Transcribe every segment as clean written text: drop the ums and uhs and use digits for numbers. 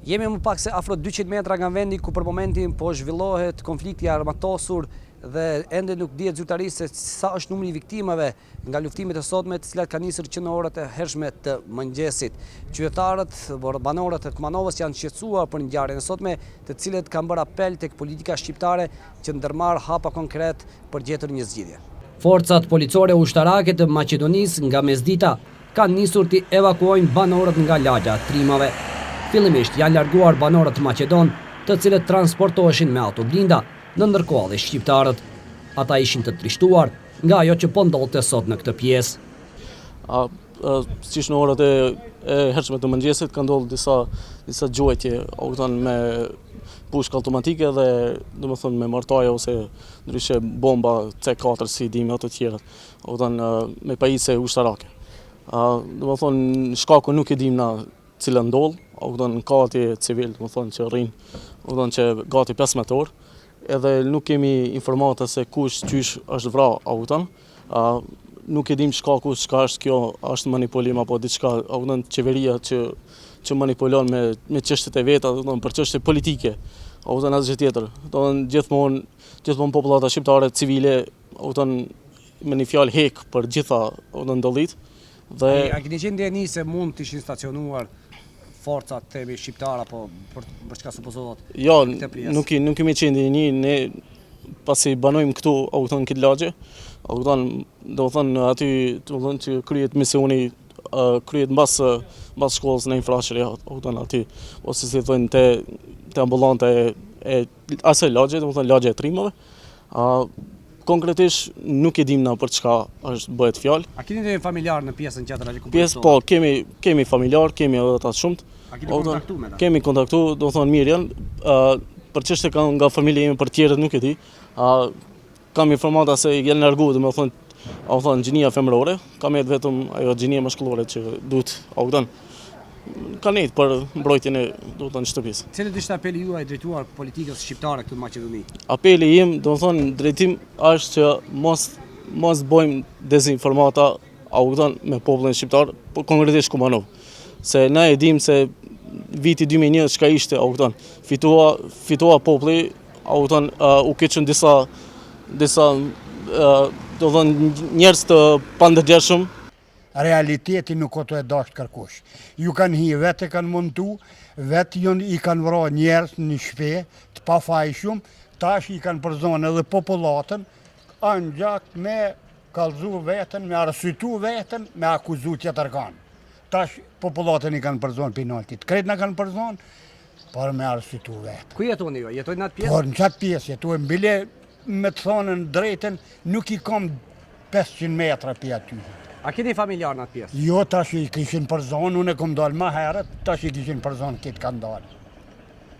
Jemi më pak se afro 200 metra nga vendi ku për momentin po zhvillohet konflikti armatosur dhe ende nuk dihet zyrtarisht se sa është numri i viktimave nga luftimet e sotme, të cilat kanë nisur që në orët e hershme të mëngjesit. Qytetarët, banorët e Kumanovës janë shqetësuar për ngjarjen e sotme, të cilët kanë bërë apel tek politika shqiptare që ndërmarr hapa konkret për gjetur një zgjidhje. Forcat policore ushtarake të Maqedonisë nga mesdita kanë nisur të evakuojnë banorët nga lagja e trimave. Fillimisht janë larguar banorët maqedon, të cilët transportoheshin me autoblinda, në ndërkohë dhe shqiptarët. Ata ishin të trishtuar nga ajo që po ndodhte sot në këtë pjesë. Siç në orët e hershme të mëngjesit ka ndodhur disa gjuajtje, me pushkë automatike dhe domethënë me mortaje ose ndryshe bomba C4 si dimi ato të tjera, me pajisje ushtarake. Domethënë shkaku nuk e dim na cila ndodh, në kati civil, që rrin, që gati 15 orë, edhe nuk kemi informata se kush qysh është vra auton. Nuk e dim shkaku, çka është kjo, është manipulim apo diçka, qeveria që manipulon me çështjet e veta, për çështje politike, asgjë tjetër. Gjithmonë popullata shqiptare civile, me një fjalë hek për gjitha ndollit. A keni qenë ndjeni se mund të ishin stacionuar forcat temi shqiptar apo për çka supozohet? Jo, nuk kemi qenë ndjeni, ne pasi banojmë këtu këtë lagje, aty që kryet misioni, kryet mbas shkollës në infrashëri, aty, ose si thonë te ambulante e asaj lagje, lagja e trimave. Konkretisht nuk e dim na për çka është bëhet fjalë. A keni ndonjë familjar në pjesën tjetër aty ku? Pjesë po, kemi familjar, kemi edhe ata shumt. A keni kontaktu me ta? Kemi kontaktu, mirë janë. Për çështje nga familja ime, për tjerët nuk e di. Kam informata se janë larguar, gjinia femërore, kam vetëm ajo gjinia mashkullore që duhet ka nejtë për mbrojtjen e shtëpisë. Cilët ishte apeli juaj drejtuar politikës shqiptare këtu në Maqedoni? Apeli im, drejtim është që mos bëjmë dezinformata me popullin shqiptar, por konkretisht Kumanov. Se na e dim se viti 2001 çka ishte, fitua populli, u keqën disa njerëz të pandërgjershëm. Realiteti nuk o të e dasht kërkush. Ju kanë hi, vetë e kanë montu, vetë i kanë vra njerës në shpe, të pa fajshum, tash i kanë përzon edhe populatën, anë gjak me kalzu vetën, me arsytu vetën, me akuzu tjetër kanë. Tash populatën i kanë përzon penaltit. Kretë në kanë përzon, por me arsytu vetën. Ku jetoni jo? Jetojnë në atë pjesë? Por në qatë pjesë jetojnë, bile me të thonën drejten, nuk i kam 500 metra për aty. A keni familjar në atë pjesë? Jo, tash i kishin përzon, unë e kom dalë ma herët, tash i kishin përzon, këtë kanë dalë.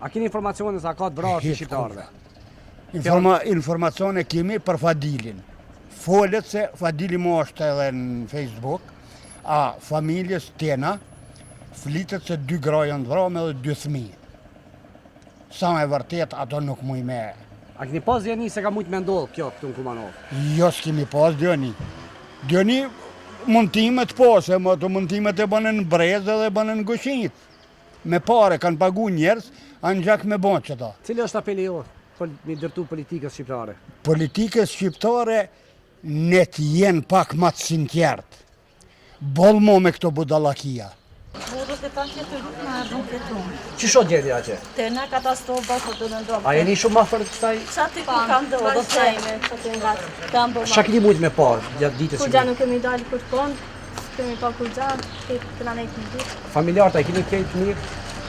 A keni informacione sa ka të vrarë të shqiptarëve? Informacione kemi për Fadilin. Folet se Fadili mo është edhe në Facebook, a familjes tjena, flitet se 2 gra janë të vrarë edhe 2 fëmijë. Sa me vërtet, ato nuk muj me. A keni pas djeni se ka mujt me ndodhë kjo këtu në Kumanov? Jo, s'kemi pas djeni. Djeni muntimet pose, më të muntimet e bënë në brezë dhe bënë në gëshinjit. Me pare, kanë pagu njerës, anë gjak me bënë që ta. Cili është apeli jo për një dërtu politikës shqiptare? Politikës shqiptare ne t'jenë pak ma të sinqertë. Bolmo me këto budalakia. Burët e kanë qëtë në ardhën këtu. Që shot gjedi aqe? Të në katastrofa të të nëndromë. A jeni shumë ma fërë kësaj? Qatë ku kam do dhe sejme, qatë nga kam bërma. Qa këni mujtë me parë gjatë ditës? Kur gja nuk kemi dalë kur kënd, kemi pa kur gja, këna nejtë në ditë. Familjarët a keni kejtë mirë?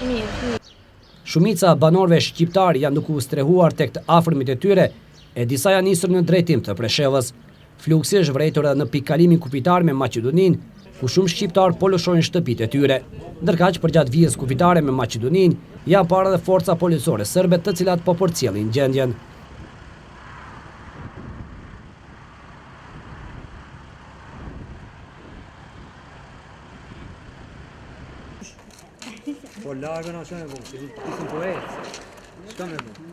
Mirë. Shumica banorëve shqiptar janë duke u strehuar tek të afërmit e tyre, e disa janë nisur në drejtim të Preshevës. Fluksi është vërejtur edhe në pikëkallimin kufitar me Maqedoninë, ku shumë shqiptar po lëshojnë shtëpitë e tyre. Ndërkaq përgjatë vijës kufitare me Maqedoninë, janë parë edhe forca policore serbe të cilat po përcjellin gjendjen. Po largën a qënë e bu, ishën po ecë. Shka me bu?